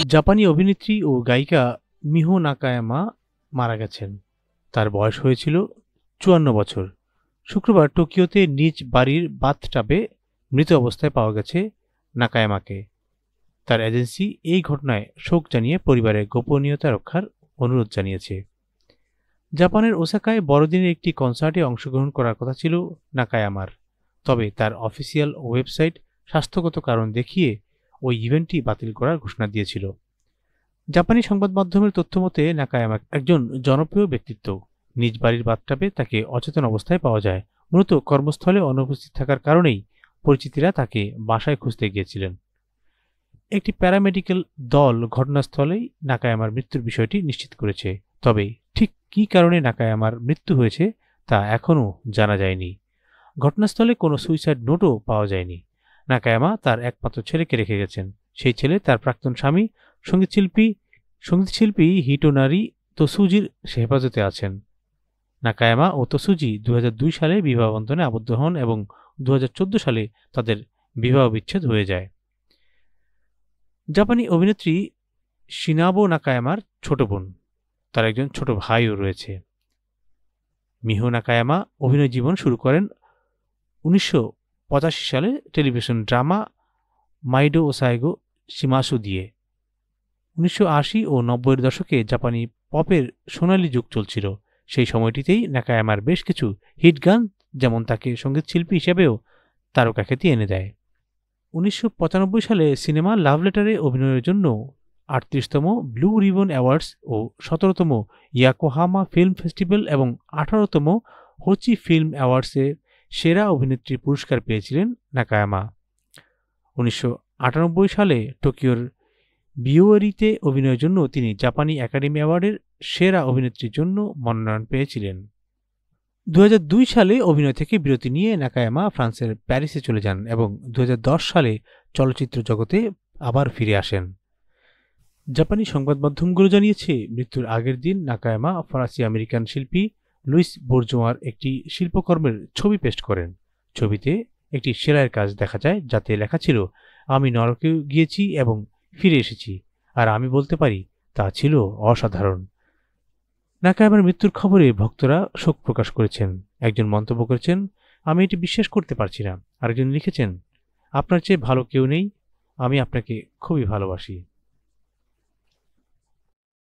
জাপানি অভিনেত্রী ও গায়িকা মিহো নাকায়ামা মারা গেছেন। তার বয়স হয়েছিল ৫৪ বছর। শুক্রবার টোকিওতে নিজ বাড়ির বাথটাবে মৃত অবস্থায় পাওয়া গেছে নাকায়ামাকে। তার এজেন্সি এই ঘটনায় শোক জানিয়ে পরিবারের গোপনীয়তা রক্ষার অনুরোধ জানিয়েছে। জাপানের ওসাকায় বড়দিনের একটি কনসার্টে অংশগ্রহণ করার কথা ছিল নাকায়ামার, তবে তার অফিসিয়াল ওয়েবসাইট স্বাস্থ্যগত কারণ দেখিয়ে ওই ইভেন্টটি বাতিল করার ঘোষণা দিয়েছিল। জাপানি সংবাদ মাধ্যমের তথ্যমতে নাকায়ামা একজন জনপ্রিয় ব্যক্তিত্ব। নিজ বাড়ির বাথটাবে তাকে অচেতন অবস্থায় পাওয়া যায়। মূলত কর্মস্থলে অনুপস্থিত থাকার কারণেই পরিচিতরা তাকে বাসায় খুঁজতে গিয়েছিলেন। একটি প্যারামেডিক্যাল দল ঘটনাস্থলেই নাকায়ামার মৃত্যুর বিষয়টি নিশ্চিত করেছে, তবে ঠিক কী কারণে নাকায়ামার মৃত্যু হয়েছে তা এখনও জানা যায়নি। ঘটনাস্থলে কোনো সুইসাইড নোটও পাওয়া যায়নি। নাকায়ামা তার একমাত্র ছেলেকে রেখে গেছেন। সেই ছেলে তার প্রাক্তন স্বামী সঙ্গীতশিল্পী হিটোনারি তোসুজির হেফাজতে আছেন। নাকায়ামা ও তোসুজি ২০০২ সালে বিবাহ বন্ধনে আবদ্ধ হন এবং ২০১৪ সালে তাদের বিবাহ বিচ্ছেদ হয়ে যায়। জাপানি অভিনেত্রী শিনাবো নাকায়ামার ছোট বোন, তার একজন ছোট ভাইও রয়েছে। মিহো নাকায়ামা অভিনয় জীবন শুরু করেন ১৯৮৫ সালে টেলিভিশন ড্রামা মাইডো ওসাইগো শিমাসু দিয়ে। ১৯৮০ ও ৯০-এর দশকে জাপানি পপের সোনালী যুগ চলছিল। সেই সময়টিতেই নাকায়ামার বেশ কিছু হিট গান যেমন তাকে সঙ্গীতশিল্পী হিসেবেও তারকাখ্যাতি এনে দেয়। ১৯৯৫ সালে সিনেমা লাভ লেটারে অভিনয়ের জন্য ৩৮তম ব্লু রিবন অ্যাওয়ার্ডস ও ১৭তম ইয়াকোহামা ফিল্ম ফেস্টিভ্যাল এবং ১৮তম হোচি ফিল্ম অ্যাওয়ার্ডসে সেরা অভিনেত্রীর পুরস্কার পেয়েছিলেন নাকায়ামা। ১৯৯৮ সালে টোকিওর বিওয়ারিতে অভিনয়ের জন্য তিনি জাপানি একাডেমি অ্যাওয়ার্ডের সেরা অভিনেত্রীর জন্য মনোনয়ন পেয়েছিলেন। ২০০২ সালে অভিনয় থেকে বিরতি নিয়ে নাকায়ামা ফ্রান্সের প্যারিসে চলে যান এবং ২০১০ সালে চলচ্চিত্র জগতে আবার ফিরে আসেন। জাপানি সংবাদ মাধ্যমগুলো জানিয়েছে, মৃত্যুর আগের দিন নাকায়ামা ফরাসি আমেরিকান শিল্পী লুইস বোর্জোয়ার একটি শিল্পকর্মের ছবি পেস্ট করেন। ছবিতে একটি সেলাইয়ের কাজ দেখা যায়, যাতে লেখা ছিল, "আমি নরকে গিয়েছি এবং ফিরে এসেছি, আর আমি বলতে পারি তা ছিল অসাধারণ।" নাকায়ামার মৃত্যুর খবরে ভক্তরা শোক প্রকাশ করেছেন। একজন মন্তব্য করেছেন, "আমি এটি বিশ্বাস করতে পারছি না।" আরেকজন লিখেছেন, "আপনার চেয়ে ভালো কেউ নেই, আমি আপনাকে খুবই ভালোবাসি।"